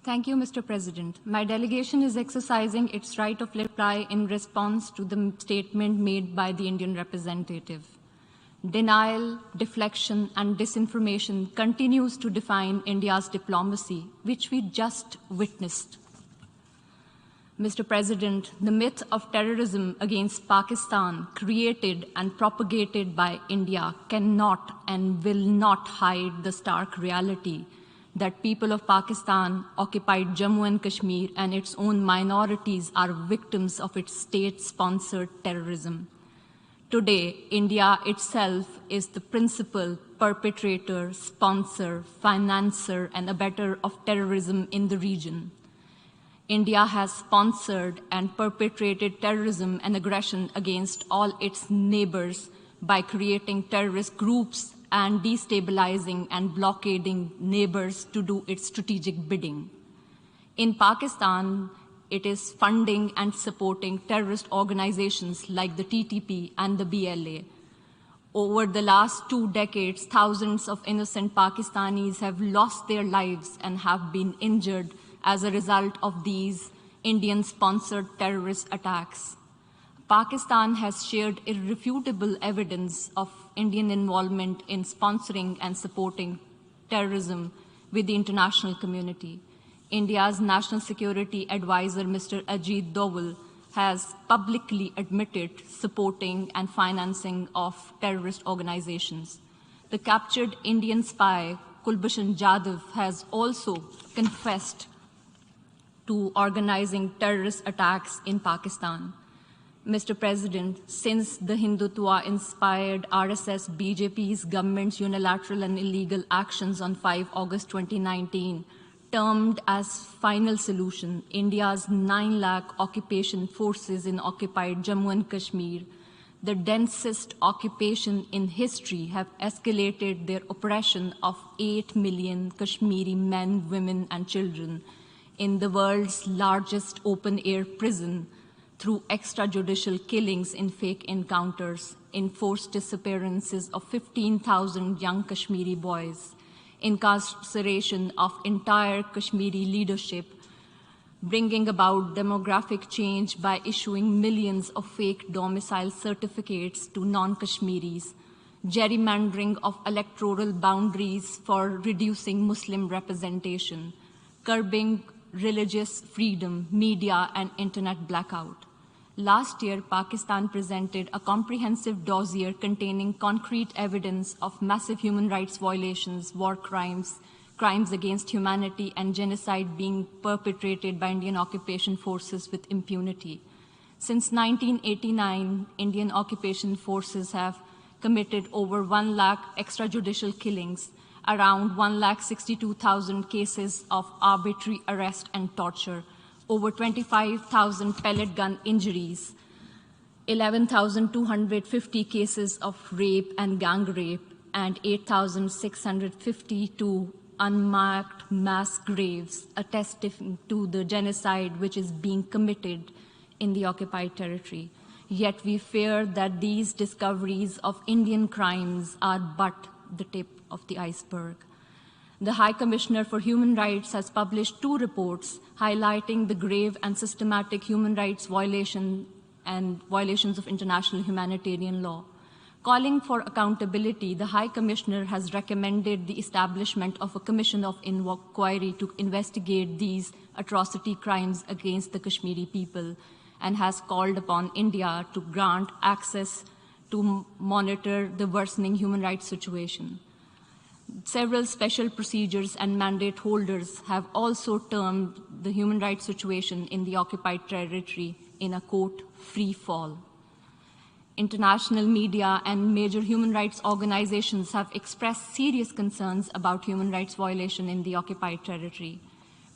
Thank you, Mr. President. My delegation is exercising its right of reply in response to the statement made by the Indian representative. Denial, deflection, and disinformation continues to define India's diplomacy, which we just witnessed. Mr. President, the myth of terrorism against Pakistan, created and propagated by India, cannot and will not hide the stark reality that people of Pakistan, occupied Jammu and Kashmir, and its own minorities are victims of its state-sponsored terrorism. Today, India itself is the principal perpetrator, sponsor, financer, and abettor of terrorism in the region. India has sponsored and perpetrated terrorism and aggression against all its neighbors by creating terrorist groups and destabilizing and blockading neighbors to do its strategic bidding. In Pakistan, it is funding and supporting terrorist organizations like the TTP and the BLA. Over the last 2 decades, thousands of innocent Pakistanis have lost their lives and have been injured as a result of these Indian-sponsored terrorist attacks. Pakistan has shared irrefutable evidence of Indian involvement in sponsoring and supporting terrorism with the international community. India's National Security Advisor, Mr. Ajit Doval, has publicly admitted supporting and financing of terrorist organizations. The captured Indian spy, Kulbhushan Jadhav, has also confessed to organizing terrorist attacks in Pakistan. Mr. President, since the Hindutva-inspired RSS-BJP's government's unilateral and illegal actions on 5 August 2019, termed as final solution, India's 9 lakh occupation forces in occupied Jammu and Kashmir, the densest occupation in history, have escalated their oppression of 8 million Kashmiri men, women, and children in the world's largest open-air prison, through extra-judicial killings in fake encounters, enforced disappearances of 15,000 young Kashmiri boys, incarceration of entire Kashmiri leadership, bringing about demographic change by issuing millions of fake domicile certificates to non-Kashmiris, gerrymandering of electoral boundaries for reducing Muslim representation, curbing religious freedom, media, and internet blackout. Last year, Pakistan presented a comprehensive dossier containing concrete evidence of massive human rights violations, war crimes, crimes against humanity, and genocide being perpetrated by Indian occupation forces with impunity. Since 1989, Indian occupation forces have committed over 1 lakh extrajudicial killings, around 1,62,000 cases of arbitrary arrest and torture, over 25,000 pellet gun injuries, 11,250 cases of rape and gang rape, and 8,652 unmarked mass graves, attesting to the genocide which is being committed in the occupied territory. Yet we fear that these discoveries of Indian crimes are but the tip of the iceberg. The High Commissioner for Human Rights has published 2 reports highlighting the grave and systematic human rights violations of international humanitarian law. Calling for accountability, the High Commissioner has recommended the establishment of a commission of inquiry to investigate these atrocity crimes against the Kashmiri people, and has called upon India to grant access to monitor the worsening human rights situation. Several special procedures and mandate holders have also termed the human rights situation in the occupied territory in a, quote, free fall. International media and major human rights organizations have expressed serious concerns about human rights violation in the occupied territory.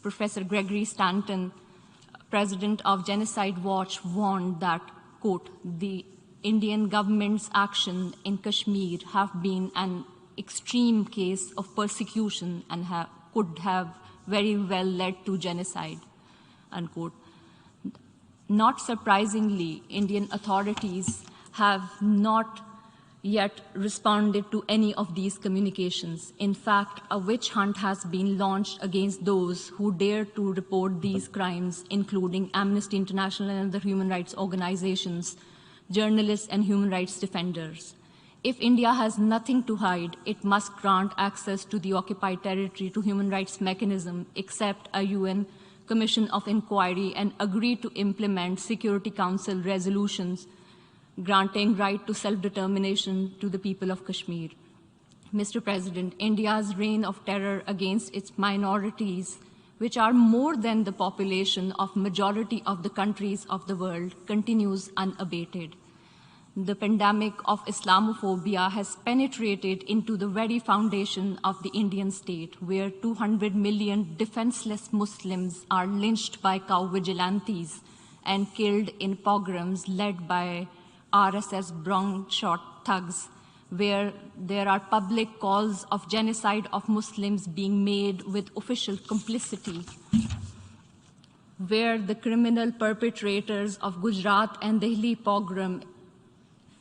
Professor Gregory Stanton, president of Genocide Watch, warned that, quote, the Indian government's action in Kashmir have been an extreme case of persecution and could have very well led to genocide, unquote. Not surprisingly, Indian authorities have not yet responded to any of these communications. In fact, a witch hunt has been launched against those who dare to report these crimes, including Amnesty International and other human rights organizations, journalists, and human rights defenders. If India has nothing to hide, it must grant access to the occupied territory to human rights mechanism, accept a UN Commission of Inquiry, and agree to implement Security Council resolutions granting right to self-determination to the people of Kashmir. Mr. President, India's reign of terror against its minorities, which are more than the population of majority of the countries of the world, continues unabated. The pandemic of Islamophobia has penetrated into the very foundation of the Indian state, where 200 million defenseless Muslims are lynched by cow vigilantes and killed in pogroms led by RSS brown-shot thugs, where there are public calls of genocide of Muslims being made with official complicity, where the criminal perpetrators of Gujarat and Delhi pogrom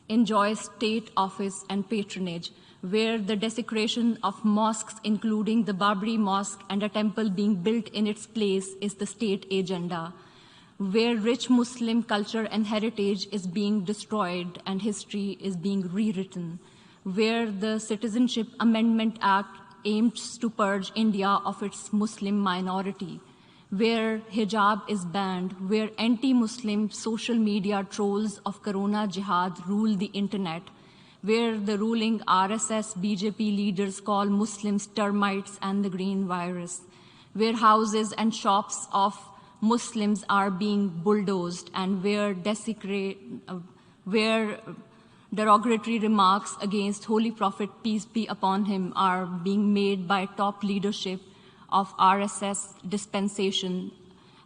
enjoy state office and patronage, where the desecration of mosques, including the Babri Mosque and a temple being built in its place, is the state agenda, where rich Muslim culture and heritage is being destroyed and history is being rewritten, where the Citizenship Amendment Act aims to purge India of its Muslim minority, where hijab is banned, where anti-Muslim social media trolls of Corona Jihad rule the internet, where the ruling RSS-BJP leaders call Muslims termites and the green virus, where houses and shops of Muslims are being bulldozed, and where derogatory remarks against Holy Prophet, peace be upon him, are being made by top leadership of RSS dispensation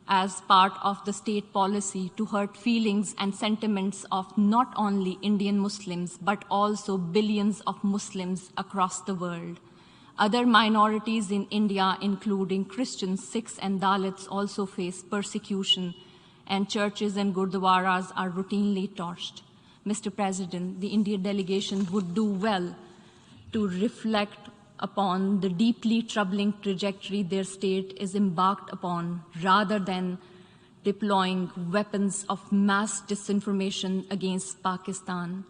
as part of the state policy to hurt feelings and sentiments of not only Indian Muslims, but also billions of Muslims across the world. Other minorities in India, including Christians, Sikhs, and Dalits, also face persecution, and churches and gurdwaras are routinely torched. Mr. President, the Indian delegation would do well to reflect upon the deeply troubling trajectory their state is embarked upon, rather than deploying weapons of mass disinformation against Pakistan.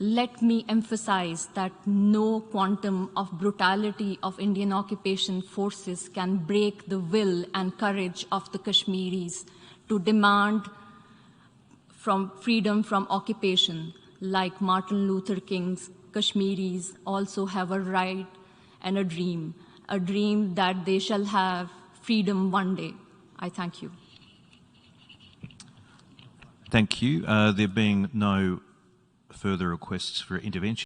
Let me emphasize that no quantum of brutality of Indian occupation forces can break the will and courage of the Kashmiris to demand freedom from occupation. Like Martin Luther King's, Kashmiris also have a right and a dream that they shall have freedom one day. I thank you. Thank you. There being no further requests for intervention.